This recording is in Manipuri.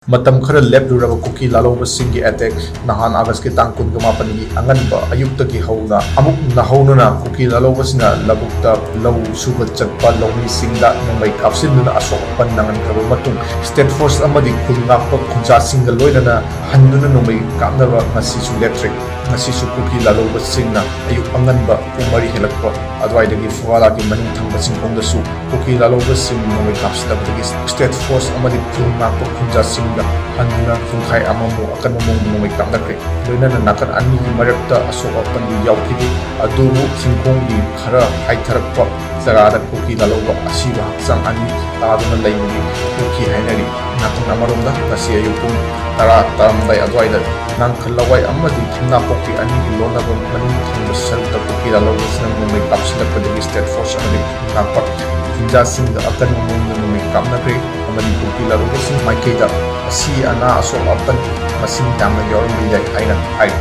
Matam khara lepruraba kuki lalobasinggi attack nahan August ki tang 28 anganba ayuktagi hauna amuk nahaununa kuki lalobasina labukta law suba chatpa lawmi singda nangmai kapsinuna asok pannangan karo matung state force amadi khulngakpa khunja singa loinana handuna nangmai kapnaba ngasi su electric ngasi su kuki lalobasingna ayuk anganba pumari helakpa adwaidagi fuwala ki maning thangba singkongdasu kuki lalobasing nangmai kapsidabdagi state force amadi khulngakpa khunja singa handuna khungkhai amamu akanmamong nangmai kapnakre loinana nakan ani ki marakta asok pandu yaukidi adubu singkonggi khara haitharakpa Sarada kuki laloba asiba haksang ani taaduna laimagi kuki hainari nakan amaromda ngasi ayukung tara taramdai adwaida nang khalawai amadi thumna pokki ani ki lonaba maning thangba sarukta kuki laloba sinang nangmai kapsilakpadagi state force amadi nakpa hinja singda akanmamong nangmai kapnakre amadi kuki laloba sing maikaida asi ana asok apan masing yamna yaurmi yai haina hai